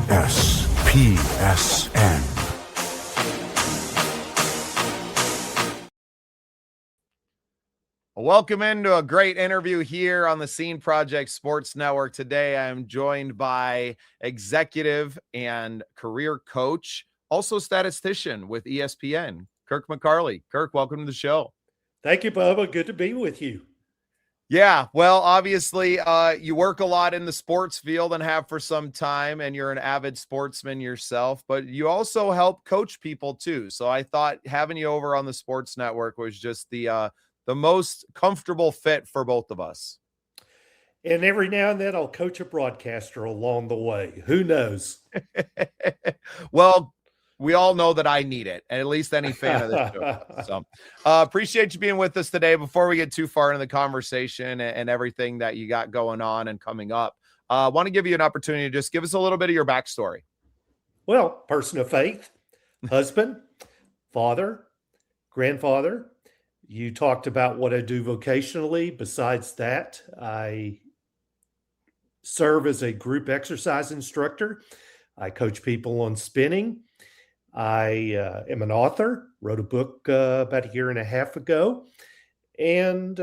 SPSN. Welcome into a great interview here on the Scene Project Sports Network. Today, I am joined by executive and career coach, also statistician with ESPN, Kirk McCarley. Kirk, welcome to the show. Thank you, Bubba. Good to be with you. Yeah, well, obviously, you work a lot in the sports field and have for some time, and you're an avid sportsman yourself, but you also help coach people too. So I thought having you over on the Sports Network was just the most comfortable fit for both of us. And every now and then I'll coach a broadcaster along the way. Who knows? Well, we all know that I need it, and at least any fan of the show. So appreciate you being with us today. Before we get too far into the conversation and everything that you got going on and coming up, I want to give you an opportunity to just give us a little bit of your backstory. Well, person of faith, husband, father, grandfather. You talked about what I do vocationally. Besides that, I serve as a group exercise instructor. I coach people on spinning. I am an author, wrote a book about a year and a half ago, and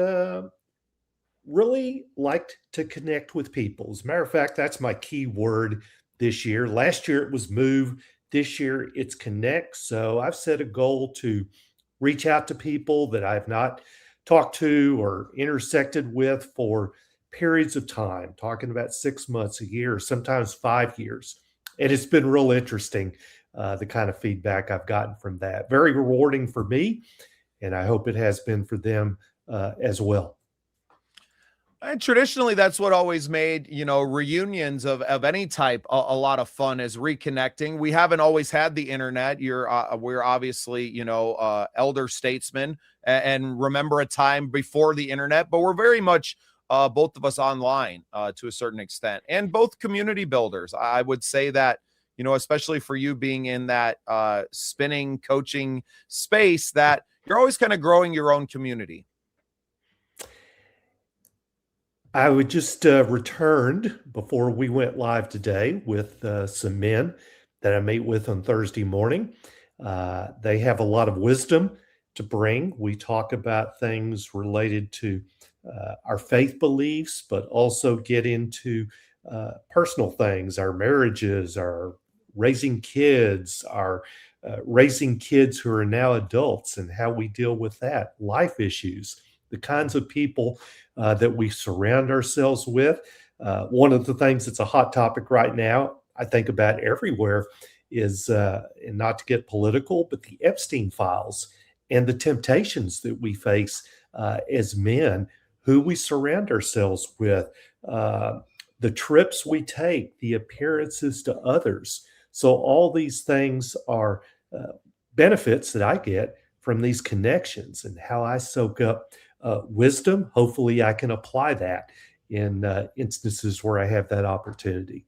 really liked to connect with people. As a matter of fact, that's my key word this year. Last year it was move. This year it's connect. So I've set a goal to reach out to people that I've not talked to or intersected with for periods of time, talking about 6 months, a year, sometimes 5 years. And it's been real interesting, the kind of feedback I've gotten from that. Very rewarding for me, and I hope it has been for them as well. And traditionally, that's what always made, reunions of any type a lot of fun, is reconnecting. We haven't always had the internet. We're obviously, elder statesmen and remember a time before the internet, but we're very much both of us online to a certain extent, and both community builders. I would say that, especially for you being in that spinning coaching space, that you're always kind of growing your own community. I would just returned before we went live today with some men that I meet with on Thursday morning. They have a lot of wisdom to bring. We talk about things related to our faith beliefs, but also get into personal things, our marriages, our raising kids, our raising kids who are now adults and how we deal with that, life issues, the kinds of people that we surround ourselves with. One of the things that's a hot topic right now, I think about everywhere, is, and not to get political, but the Epstein files and the temptations that we face as men, who we surround ourselves with, the trips we take, the appearances to others. So all these things are benefits that I get from these connections, and how I soak up wisdom. Hopefully I can apply that in instances where I have that opportunity.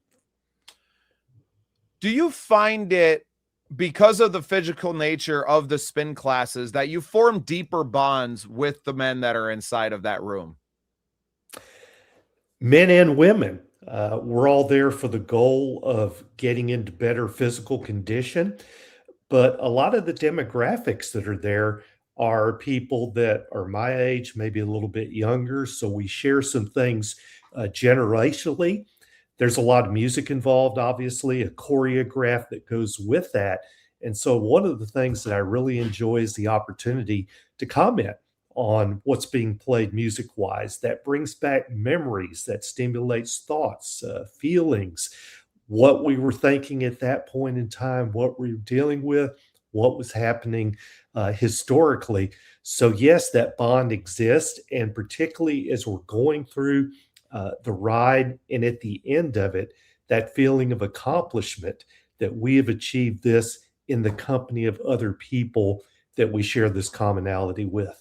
Do you find it, because of the physical nature of the spin classes, that you form deeper bonds with the men that are inside of that room? Men and women, we're all there for the goal of getting into better physical condition. But a lot of the demographics that are there are people that are my age, maybe a little bit younger. So we share some things generationally. There's a lot of music involved, obviously, a choreograph that goes with that. And so one of the things that I really enjoy is the opportunity to comment on what's being played music-wise. That brings back memories, that stimulates thoughts, feelings, what we were thinking at that point in time, what we were dealing with, what was happening historically. So yes, that bond exists. And particularly as we're going through the ride and at the end of it, that feeling of accomplishment that we have achieved this in the company of other people that we share this commonality with.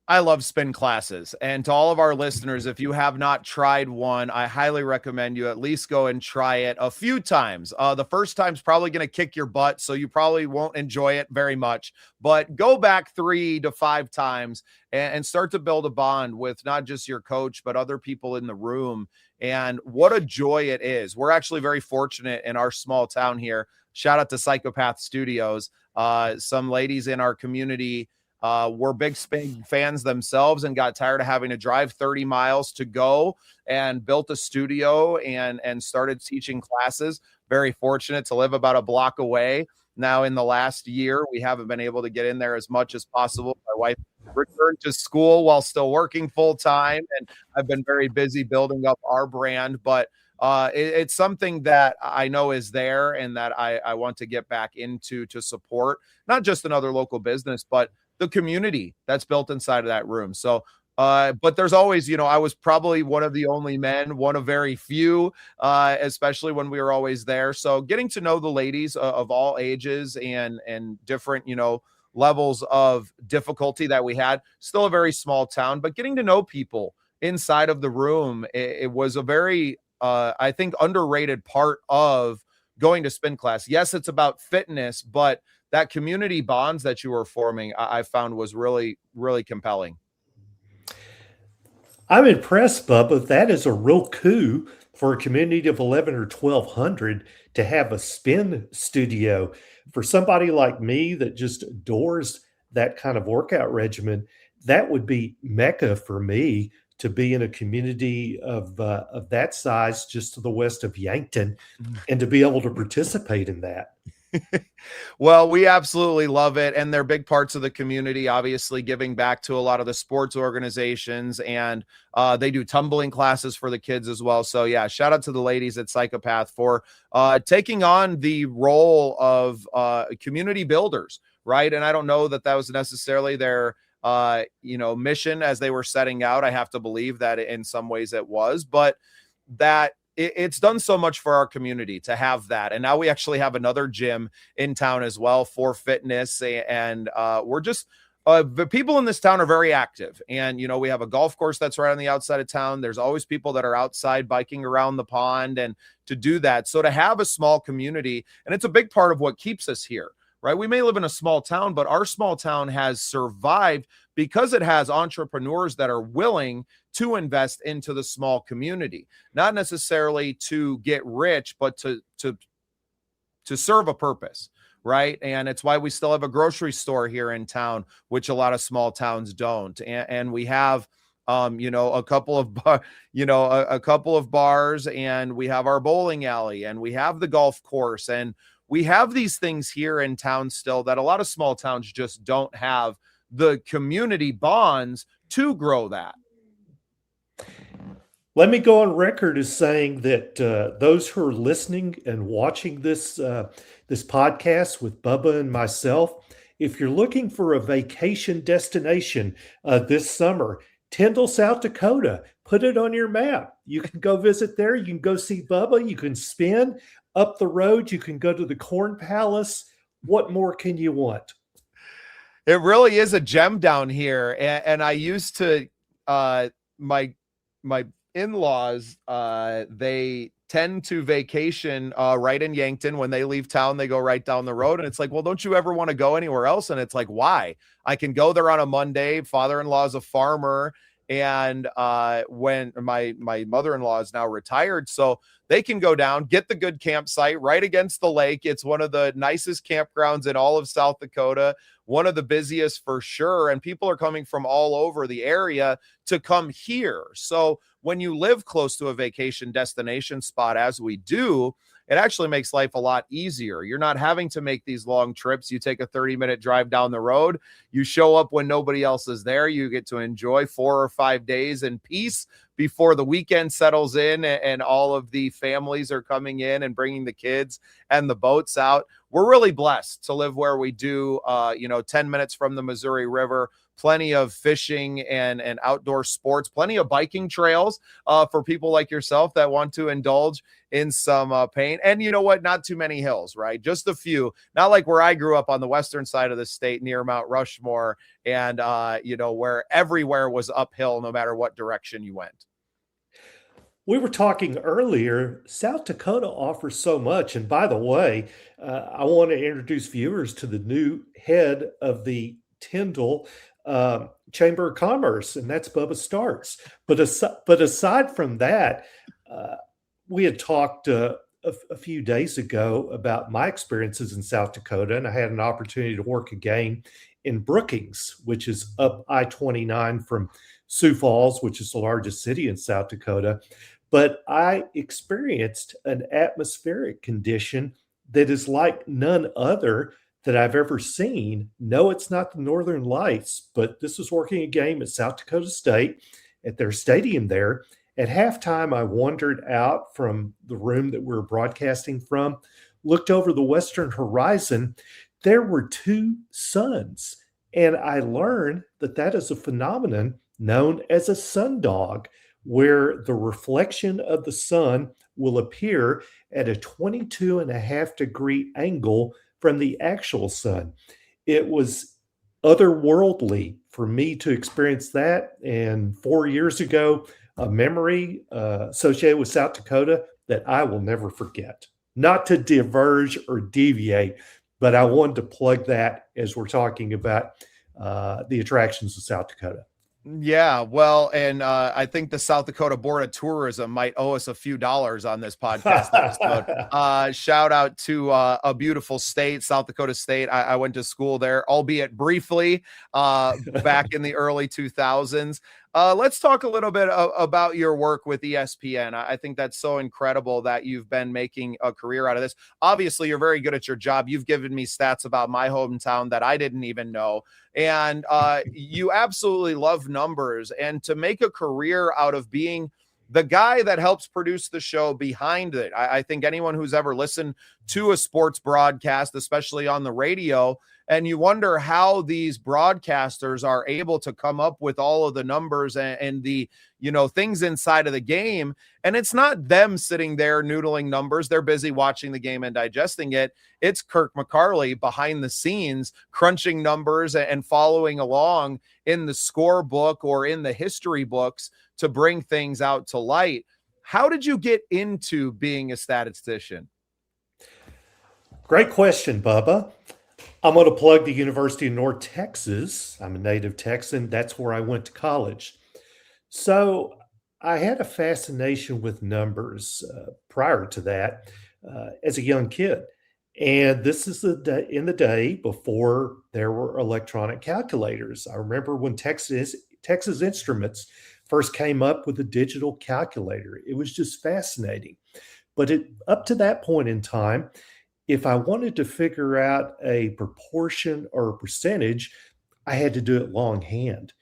I love spin classes. And to all of our listeners, if you have not tried one, I highly recommend you at least go and try it a few times. The first time's probably going to kick your butt, so you probably won't enjoy it very much. But go back 3 to 5 times and start to build a bond with not just your coach, but other people in the room. And what a joy it is. We're actually very fortunate in our small town here. Shout out to Psychopath Studios. Some ladies in our community were big fans themselves and got tired of having to drive 30 miles to go, and built a studio and started teaching classes. Very fortunate to live about a block away. Now, in the last year, we haven't been able to get in there as much as possible. My wife returned to school while still working full time, and I've been very busy building up our brand. But it's something that I know is there, and that I want to get back into to support not just another local business, but the community that's built inside of that room. So, but there's always, I was probably one of the only men, one of very few, especially when we were always there. So getting to know the ladies of all ages and different, levels of difficulty that we had, still a very small town, but getting to know people inside of the room, it was a very, I think, underrated part of going to spin class. Yes, it's about fitness, but that community bonds that you were forming, I found was really, really compelling. I'm impressed, Bubba. That is a real coup for a community of 11 or 1200 to have a spin studio. For somebody like me that just adores that kind of workout regimen, that would be mecca for me to be in a community of that size just to the west of Yankton and to be able to participate in that. Well, we absolutely love it. And they're big parts of the community, obviously giving back to a lot of the sports organizations, and they do tumbling classes for the kids as well. So yeah, shout out to the ladies at Psychopath for taking on the role of community builders, right? And I don't know that was necessarily their mission as they were setting out. I have to believe that in some ways it was, but that it's done so much for our community to have that. And now we actually have another gym in town as well for fitness. And we're just, the people in this town are very active. And, we have a golf course that's right on the outside of town. There's always people that are outside biking around the pond and to do that. So to have a small community, and it's a big part of what keeps us here, right? We may live in a small town, but our small town has survived because it has entrepreneurs that are willing to invest into the small community, not necessarily to get rich, but to serve a purpose, right? And it's why we still have a grocery store here in town, which a lot of small towns don't. And we have a couple of bars, and we have our bowling alley, and we have the golf course, and we have these things here in town still that a lot of small towns just don't have the community bonds to grow that. Let me go on record as saying that those who are listening and watching this podcast with Bubba and myself, if you're looking for a vacation destination this summer, Tyndall, South Dakota, put it on your map. You can go visit there. You can go see Bubba. You can spin up the road. You can go to the Corn Palace. What more can you want? It really is a gem down here. And I used to, my in-laws, they tend to vacation right in Yankton. When they leave town, they go right down the road. And it's like, well, don't you ever want to go anywhere else? And it's like, why? I can go there on a Monday. Father-in-law is a farmer. And when my mother-in-law is now retired, so they can go down, get the good campsite right against the lake. It's one of the nicest campgrounds in all of South Dakota, one of the busiest for sure. And people are coming from all over the area to come here. So when you live close to a vacation destination spot, as we do, it actually makes life a lot easier. You're not having to make these long trips. You take a 30-minute drive down the road. You show up when nobody else is there. You get to enjoy 4 or 5 days in peace before the weekend settles in and all of the families are coming in and bringing the kids and the boats out. We're really blessed to live where we do, 10 minutes from the Missouri River, plenty of fishing and outdoor sports, plenty of biking trails for people like yourself that want to indulge in some pain. And you know what? Not too many hills, right? Just a few. Not like where I grew up on the western side of the state near Mount Rushmore, and where everywhere was uphill no matter what direction you went. We were talking earlier, South Dakota offers so much. And by the way, I want to introduce viewers to the new head of the Tyndall Chamber of Commerce, and that's Bubba Starks. But aside from that, uh, we had talked a few days ago about my experiences in South Dakota, and I had an opportunity to work a game in Brookings, which is up I-29 from Sioux Falls, which is the largest city in South Dakota. But I experienced an atmospheric condition that is like none other that I've ever seen. No, it's not the Northern Lights, but this was working a game at South Dakota State at their stadium there. At halftime, I wandered out from the room that we were broadcasting from, looked over the western horizon. There were two suns, and I learned that that is a phenomenon known as a sundog, where the reflection of the sun will appear at a 22.5-degree angle from the actual sun. It was otherworldly for me to experience that. And 4 years ago, a memory associated with South Dakota that I will never forget. Not to diverge or deviate, but I wanted to plug that as we're talking about the attractions of South Dakota. Yeah, well, and I think the South Dakota Board of Tourism might owe us a few dollars on this podcast episode. Shout out to a beautiful state, South Dakota State. I went to school there, albeit briefly, back in the early 2000s. Let's talk a little bit about your work with ESPN. I think that's so incredible that you've been making a career out of this. Obviously, you're very good at your job. You've given me stats about my hometown that I didn't even know. And you absolutely love numbers. And to make a career out of being the guy that helps produce the show behind it, I think anyone who's ever listened to a sports broadcast, especially on the radio, and you wonder how these broadcasters are able to come up with all of the numbers and the, things inside of the game. And it's not them sitting there noodling numbers. They're busy watching the game and digesting it. It's Kirk McCarley behind the scenes, crunching numbers and following along in the scorebook or in the history books to bring things out to light. How did you get into being a statistician? Great question, Bubba. I'm going to plug the University of North Texas. I'm a native Texan. That's where I went to college. So I had a fascination with numbers prior to that as a young kid. And this is in the day before there were electronic calculators. I remember when Texas Instruments first came up with a digital calculator. It was just fascinating. But up to that point in time, if I wanted to figure out a proportion or a percentage, I had to do it longhand.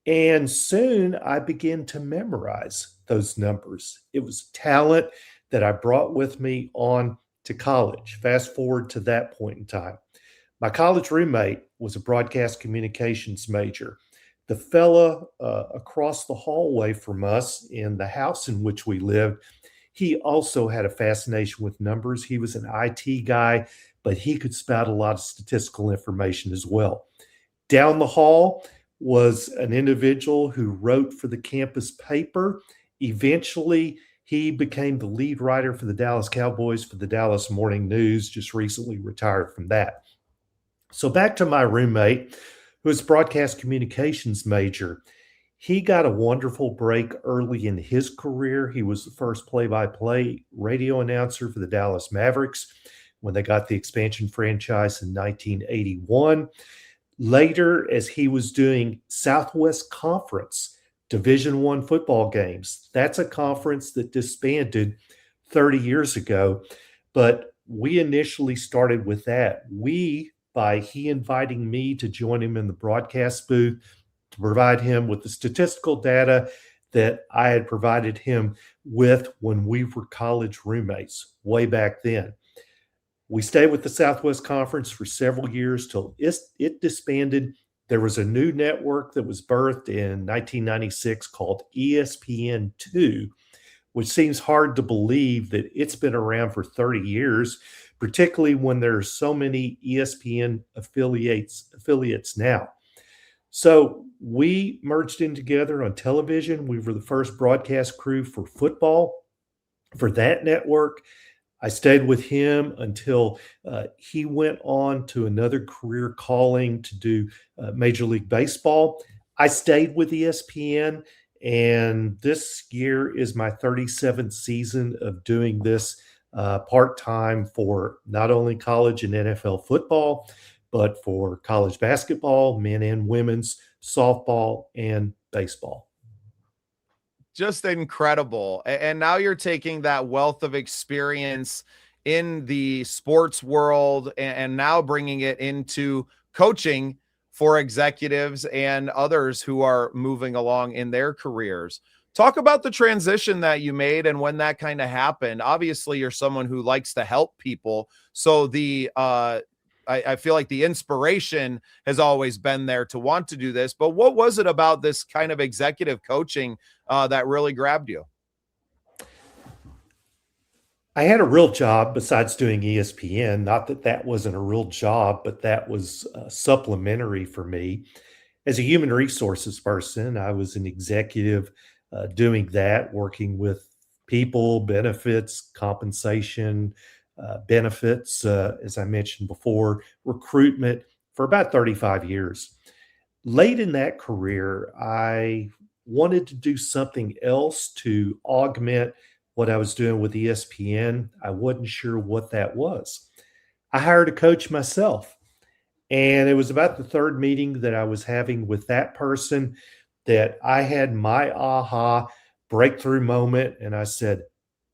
And soon I began to memorize those numbers. It was talent that I brought with me on to college. Fast forward to that point in time. My college roommate was a broadcast communications major. The fella across the hallway from us in the house in which we lived, he also had a fascination with numbers. He was an IT guy, but he could spout a lot of statistical information as well. Down the hall was an individual who wrote for the campus paper. Eventually, he became the lead writer for the Dallas Cowboys for the Dallas Morning News, just recently retired from that. So back to my roommate, who was a broadcast communications major. He got a wonderful break early in his career. He was the first play-by-play radio announcer for the Dallas Mavericks when they got the expansion franchise in 1981. Later, as he was doing Southwest Conference Division I football games, that's a conference that disbanded 30 years ago, but we initially started with that. By he inviting me to join him in the broadcast booth to provide him with the statistical data that I had provided him with when we were college roommates way back then. We stayed with the Southwest Conference for several years till it disbanded There was a new network that was birthed in 1996 called ESPN2, which seems hard to believe that it's been around for 30 years, particularly when there's so many ESPN affiliates now. So we merged in together on television. We were the first broadcast crew for football for that network. I stayed with him until he went on to another career calling to do Major League Baseball. I stayed with ESPN, and this year is my 37th season of doing this part time for not only college and NFL football, but for college basketball, men and women's softball, and baseball. Just incredible. And now you're taking that wealth of experience in the sports world and now bringing it into coaching for executives and others who are moving along in their careers. Talk about the transition that you made and when that kind of happened. Obviously, you're someone who likes to help people. So I feel like the inspiration has always been there to want to do this. But what was it about this kind of executive coaching that really grabbed you? I had a real job besides doing ESPN. Not that that wasn't a real job, but that was supplementary for me. As a human resources person, I was an executive doing that, working with people, benefits, compensation, benefits, as I mentioned before, recruitment for about 35 years. Late in that career, I wanted to do something else to augment what I was doing with ESPN. I wasn't sure what that was. I hired a coach myself. And it was about the third meeting that I was having with that person that I had my aha breakthrough moment. And I said,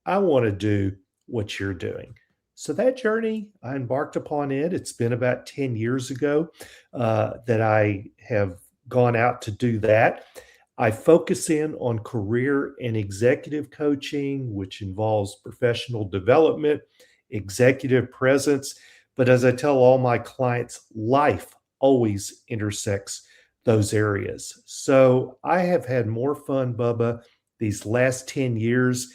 I want to do what you're doing. So that journey, I embarked upon it. It's been about 10 years ago that I have gone out to do that. I focus in on career and executive coaching, which involves professional development, executive presence. But as I tell all my clients, life always intersects those areas. So I have had more fun, Bubba, these last 10 years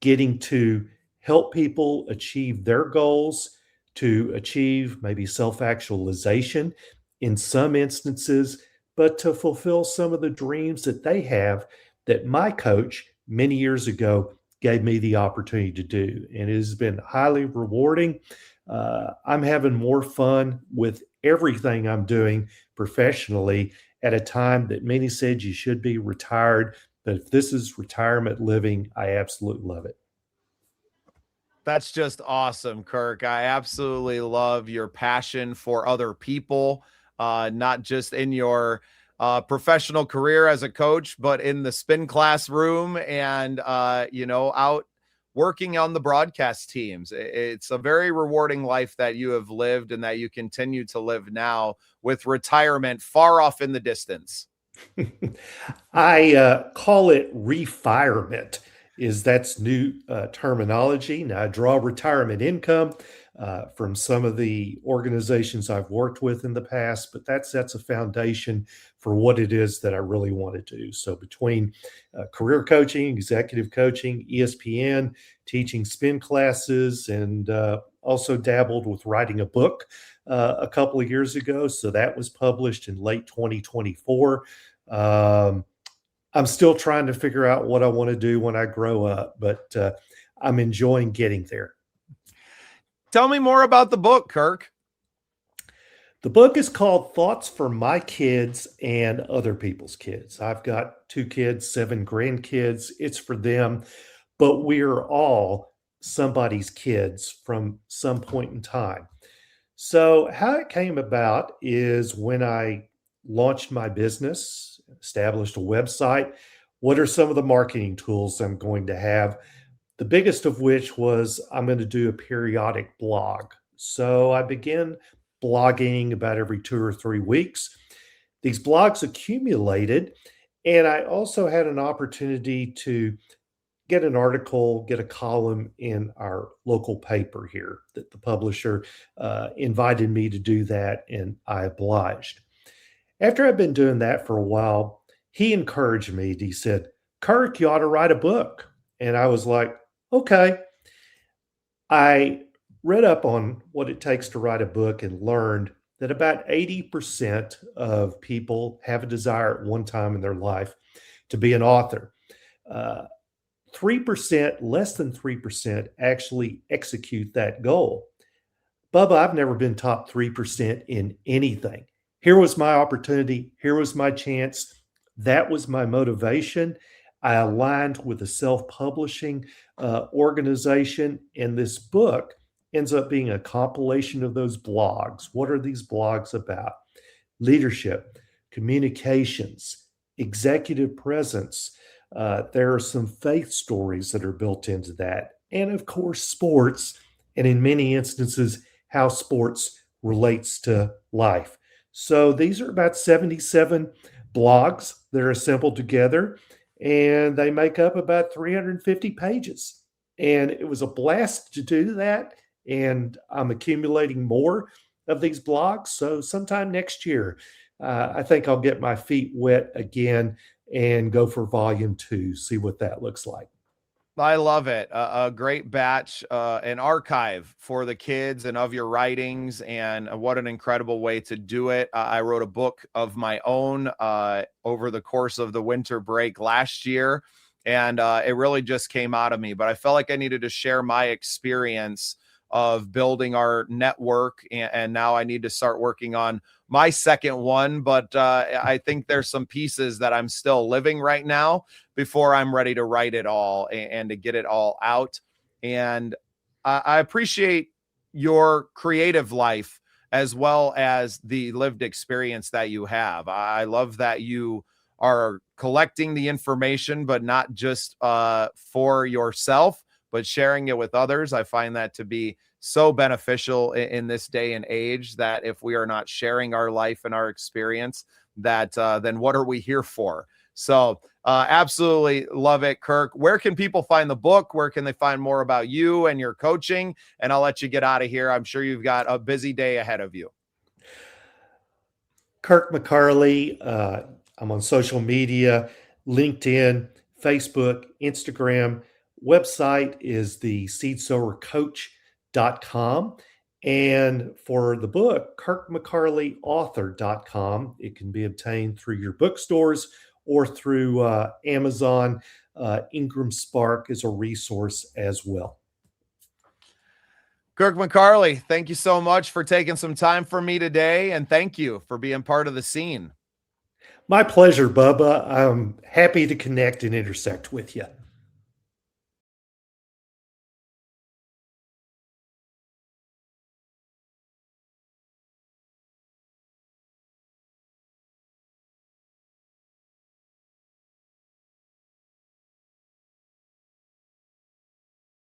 getting to help people achieve their goals, to achieve maybe self actualization in some instances, but to fulfill some of the dreams that they have that my coach many years ago gave me the opportunity to do. And it has been highly rewarding. I'm having more fun with everything I'm doing professionally at a time that many said you should be retired. But if this is retirement living, I absolutely love it. That's just awesome, Kirk. I absolutely love your passion for other people, not just in your professional career as a coach, but in the spin classroom and, out working on the broadcast teams. It's a very rewarding life that you have lived and that you continue to live now with retirement far off in the distance. I call it refirement. Is that's new terminology. Now I draw retirement income from some of the organizations I've worked with in the past, but that sets a foundation for what it is that I really want to do. So between career coaching, executive coaching, ESPN, teaching spin classes, and also dabbled with writing a book a couple of years ago. So that was published in late 2024. I'm still trying to figure out what I want to do when I grow up, but I'm enjoying getting there. Tell me more about the book, Kirk. The book is called Thoughts for My Kids and Other People's Kids. I've got 2 kids, 7 grandkids. It's for them, but we're all somebody's kids from some point in time. So, how it came about is when I launched my business, established a website. What are some of the marketing tools I'm going to have? The biggest of which was I'm going to do a periodic blog. So I began blogging about every 2 or 3 weeks. These blogs accumulated, and I also had an opportunity to get an article, get a column in our local paper here that the publisher invited me to do that, and I obliged. After I've been doing that for a while, he encouraged me. He said, "Kirk, you ought to write a book." And I was like, "Okay." I read up on what it takes to write a book and learned that about 80% of people have a desire at one time in their life to be an author. Uh, 3%, less than 3%, actually execute that goal. Bubba, I've never been top 3% in anything. Here was my opportunity. Here was my chance. That was my motivation. I aligned with a self publishing organization, and this book ends up being a compilation of those blogs. What are these blogs about? Leadership, communications, executive presence. There are some faith stories that are built into that. And of course, sports, and in many instances, how sports relates to life. So these are about 77 blogs that are assembled together, and they make up about 350 pages. And it was a blast to do that. And I'm accumulating more of these blogs. So sometime next year, I think I'll get my feet wet again and go for volume 2, see what that looks like. I love it. A great batch, an archive for the kids and of your writings, and what an incredible way to do it. I wrote a book of my own over the course of the winter break last year, and it really just came out of me. But I felt like I needed to share my experience of building our network, and now I need to start working on my second one. But I think there's some pieces that I'm still living right now before I'm ready to write it all and to get it all out. And I appreciate your creative life as well as the lived experience that you have. I love that you are collecting the information, but not just for yourself, but sharing it with others. I find that to be so beneficial in this day and age, that if we are not sharing our life and our experience, that then what are we here for? So absolutely love it, Kirk. Where can people find the book? Where can they find more about you and your coaching? And I'll let you get out of here. I'm sure you've got a busy day ahead of you. Kirk McCarley. I'm on social media, LinkedIn, Facebook, Instagram. Website is the seedsowercoach.com. And for the book, kirkmccarleyauthor.com. It can be obtained through your bookstores or through Amazon. Ingram Spark is a resource as well. Kirk McCarley, thank you so much for taking some time for me today. And thank you for being part of the scene. My pleasure, Bubba. I'm happy to connect and intersect with you.